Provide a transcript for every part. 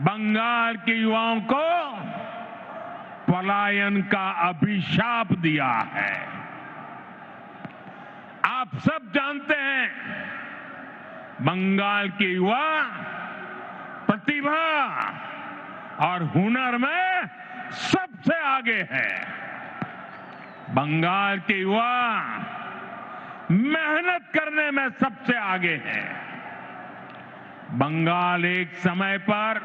बंगाल के युवाओं को पलायन का अभिशाप दिया है। आप सब जानते हैं, बंगाल के युवा प्रतिभा और हुनर में सबसे आगे है। बंगाल के युवा मेहनत करने में सबसे आगे है। बंगाल एक समय पर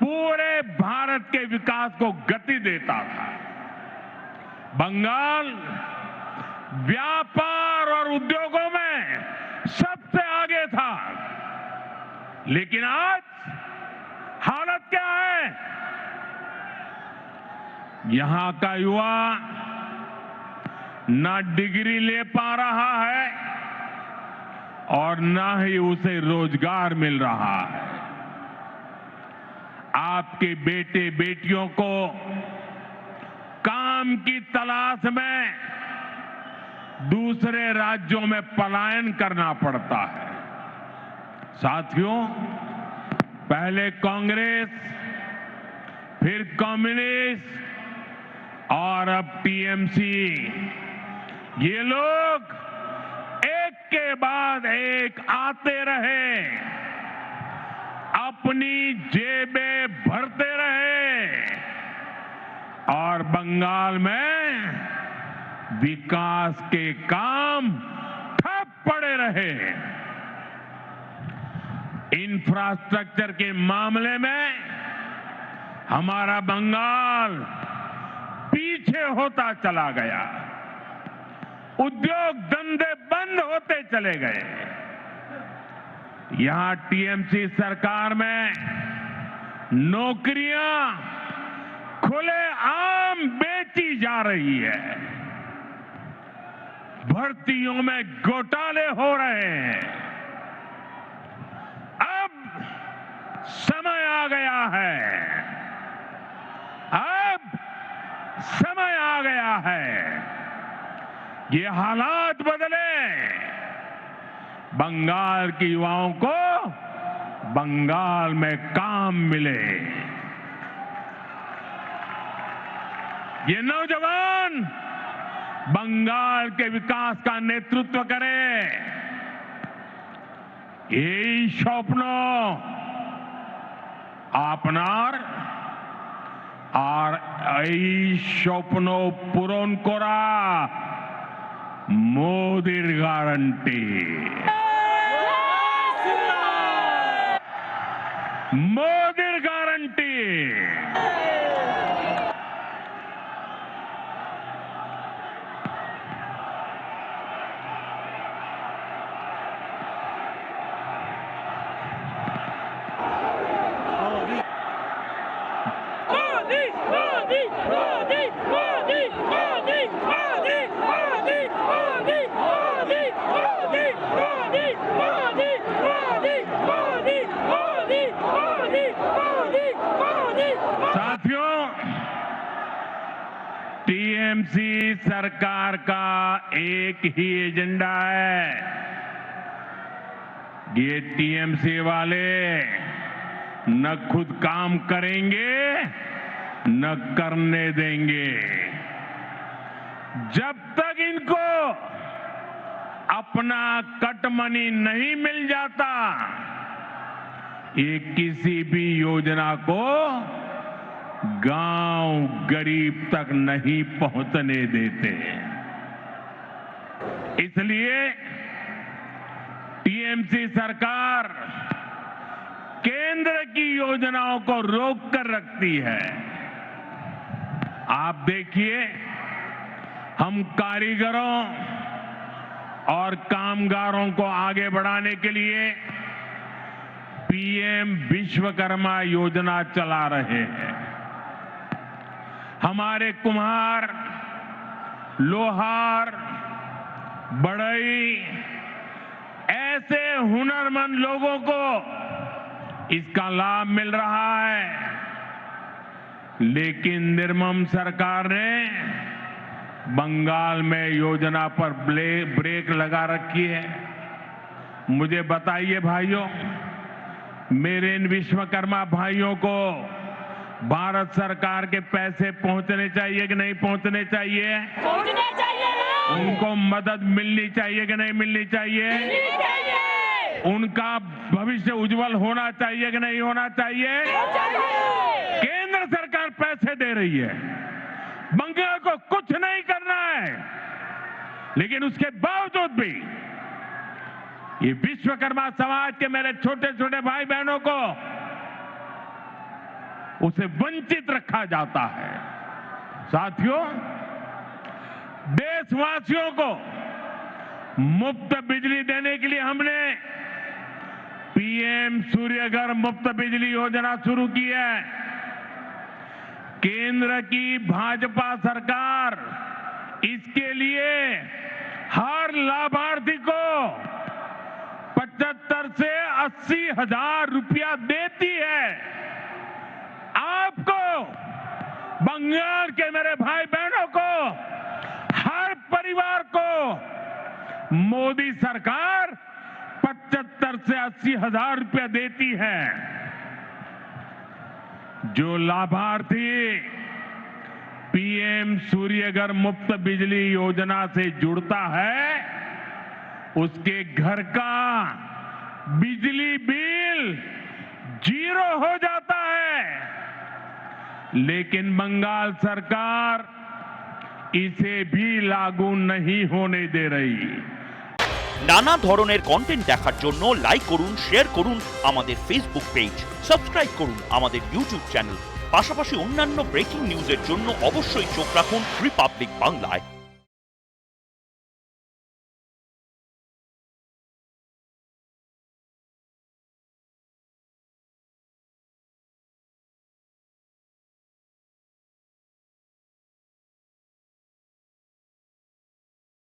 पूरे भारत के विकास को गति देता था। बंगाल व्यापार और उद्योगों में सबसे आगे था। लेकिन आज हालत क्या है? यहां का युवा ना डिग्री ले पा रहा है और ना ही उसे रोजगार मिल रहा है। आपके बेटे बेटियों को काम की तलाश में दूसरे राज्यों में पलायन करना पड़ता है। साथियों, पहले कांग्रेस, फिर कम्युनिस्ट और अब टीएमसी, ये लोग एक के बाद एक आते रहे, अपनी जेबें भरते रहे और बंगाल में विकास के काम ठप पड़े रहे। इंफ्रास्ट्रक्चर के मामले में हमारा बंगाल पीछे होता चला गया। उद्योग धंधे बंद होते चले गए। यहां टीएमसी सरकार में नौकरियां खुलेआम बेची जा रही है। भर्तियों में घोटाले हो रहे हैं। अब समय आ गया है। अब समय आ गया है। ये हालात बदले। बंगाल के युवाओं को बंगाल में काम मिले। ये नौजवान बंगाल के विकास का नेतृत्व करें। এই স্বপ্ন আপনার আর এই স্বপ্ন পূরণ করা মোদির গ্যারান্টি। মোদির গ্যারান্টি। साथियों, टीएमसी सरकार का एक ही एजेंडा है। ये टीएमसी वाले न खुद काम करेंगे न करने देंगे। जब तक इनको अपना कट मनी नहीं मिल जाता, ये किसी भी योजना को गांव गरीब तक नहीं पहुंचने देते। इसलिए टीएमसी सरकार केंद्र की योजनाओं को रोक कर रखती है। आप देखिए, हम कारीगरों और कामगारों को आगे बढ़ाने के लिए पीएम विश्वकर्मा योजना चला रहे हैं। हमारे कुम्हार, लोहार, बढ़ई, ऐसे हुनरमंद लोगों को इसका लाभ मिल रहा है। लेकिन निर्मम सरकार ने बंगाल में योजना पर ब्रेक लगा रखी है। मुझे बताइए भाइयों, मेरे इन विश्वकर्मा भाइयों को भारत सरकार के पैसे पहुंचने चाहिए कि नहीं पहुंचने चाहिए? पहुंचने चाहिए ना? उनको मदद मिलनी चाहिए कि नहीं मिलनी चाहिए? मिलनी चाहिए। उनका भविष्य उज्जवल होना चाहिए कि नहीं होना चाहिए? चाहिए। केंद्र सरकार पैसे दे रही है, बंगाल को कुछ नहीं करना है, लेकिन उसके बावजूद भी ये विश्वकर्मा समाज के मेरे छोटे छोटे भाई बहनों को उसे वंचित रखा जाता है। साथियों, देशवासियों को मुफ्त बिजली देने के लिए हमने पीएम सूर्यघर मुफ्त बिजली योजना शुरू की है। केंद्र की भाजपा सरकार इसके लिए हर लाभार्थी को 75 से 80 हजार रुपया देती है। आपको, बंगाल के मेरे भाई बहनों को, हर परिवार को मोदी सरकार 75 से 80 हजार रुपया देती है। जो लाभार्थी पीएम सूर्यघर मुफ्त बिजली योजना से जुड़ता है, उसके घर का बिजली बिल 0 हो जाता है। लेकिन बंगाल सरकार इसे भी लागू नहीं होने दे रही। নানা ধরনের কন্টেন্ট দেখার জন্য লাইক করুন, শেয়ার করুন আমাদের ফেসবুক পেজ, সাবস্ক্রাইব করুন আমাদের ইউটিউব চ্যানেল। পাশাপাশি অন্যান্য ব্রেকিং নিউজের জন্য অবশ্যই চোখ রাখুন রিপাবলিক বাংলায়।